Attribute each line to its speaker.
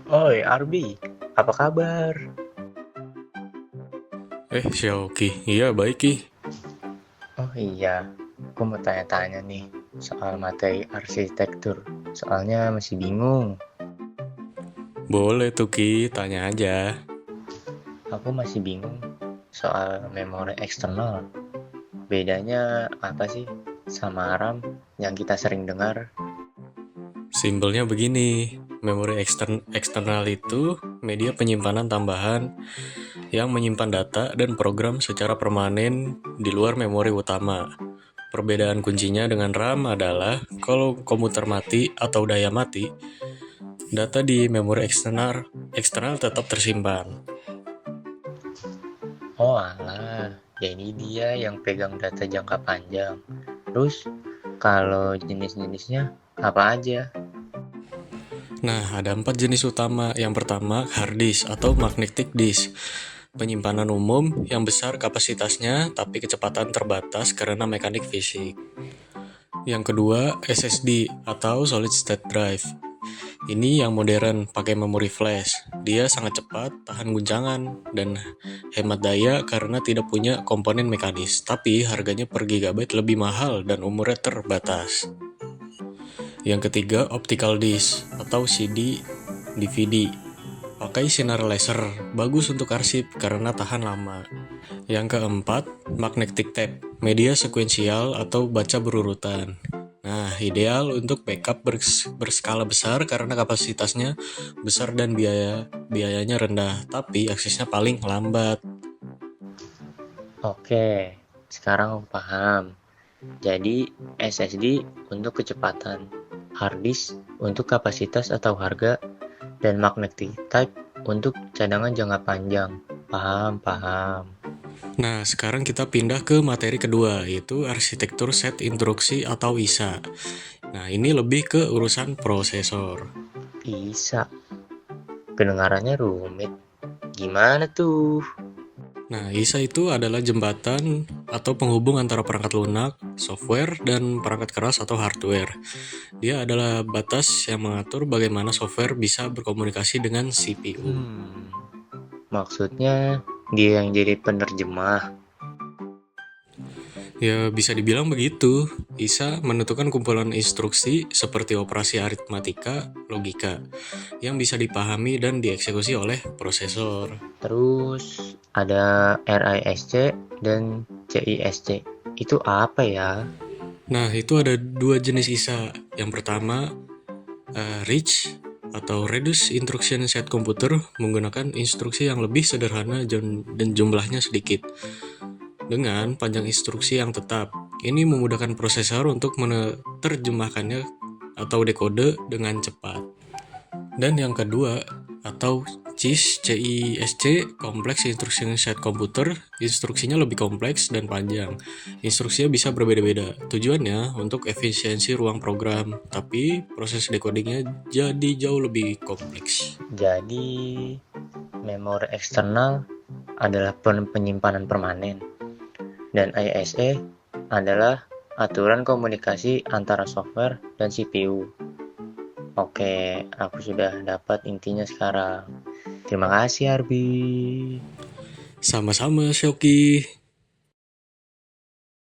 Speaker 1: Oi, Arbi, apa kabar?
Speaker 2: Xiaoki, iya baik Ki.
Speaker 1: Oh iya, aku mau tanya-tanya nih soal materi arsitektur. Soalnya masih bingung.
Speaker 2: Boleh tuh Ki, tanya aja.
Speaker 1: Aku masih bingung soal memori eksternal. Bedanya apa sih sama RAM yang kita sering dengar?
Speaker 2: Simpelnya begini, memori eksternal itu media penyimpanan tambahan yang menyimpan data dan program secara permanen di luar memori utama. Perbedaan kuncinya dengan RAM adalah kalau komputer mati atau daya mati, data di memori eksternal tetap tersimpan.
Speaker 1: Oh alah, jadi dia yang pegang data jangka panjang. Terus, kalau jenis-jenisnya apa aja?
Speaker 2: Nah, ada 4 jenis utama. Yang pertama, hard disk atau magnetic disk. Penyimpanan umum yang besar kapasitasnya tapi kecepatan terbatas karena mekanik fisik. Yang kedua, SSD atau solid state drive. Ini yang modern, pakai memori flash. Dia sangat cepat, tahan guncangan, dan hemat daya karena tidak punya komponen mekanis. Tapi harganya per gigabyte lebih mahal dan umurnya terbatas. Yang ketiga, optical disc atau CD DVD. Pakai sinar laser, bagus untuk arsip karena tahan lama. Yang keempat, magnetic tape, media sekuensial atau baca berurutan. Nah, ideal untuk backup berskala besar karena kapasitasnya besar dan biayanya rendah, tapi aksesnya paling lambat.
Speaker 1: Oke, sekarang aku paham. Jadi SSD untuk kecepatan, hard disk untuk kapasitas atau harga, dan magnetic tape untuk cadangan jangka panjang. Paham, paham.
Speaker 2: Nah, sekarang kita pindah ke materi kedua, yaitu arsitektur set instruksi atau ISA. Nah, ini lebih ke urusan prosesor.
Speaker 1: Bisa. Kedengarannya rumit. Gimana tuh?
Speaker 2: Nah, ISA itu adalah jembatan atau penghubung antara perangkat lunak, software, dan perangkat keras atau hardware. Dia adalah batas yang mengatur bagaimana software bisa berkomunikasi dengan CPU.
Speaker 1: Maksudnya dia yang jadi penerjemah.
Speaker 2: Ya, bisa dibilang begitu. ISA menentukan kumpulan instruksi seperti operasi aritmatika, logika, yang bisa dipahami dan dieksekusi oleh prosesor.
Speaker 1: Terus ada RISC dan CISC. Itu apa ya?
Speaker 2: Nah, itu ada 2 jenis ISA. Yang pertama, Rich atau Reduce Instruction Set Computer menggunakan instruksi yang lebih sederhana dan jumlahnya sedikit dengan panjang instruksi yang tetap. Ini memudahkan prosesor untuk menerjemahkannya atau dekode dengan cepat. Dan yang kedua, atau CISC, Complex Instruction Set Computer, instruksinya lebih kompleks dan panjang. Instruksinya bisa berbeda-beda. Tujuannya untuk efisiensi ruang program, tapi proses decodingnya jadi jauh lebih kompleks.
Speaker 1: Jadi memori eksternal adalah penyimpanan permanen dan ISA adalah aturan komunikasi antara software dan CPU. Oke, aku sudah dapat intinya sekarang. Terima kasih Arbi.
Speaker 2: Sama-sama, Shoki.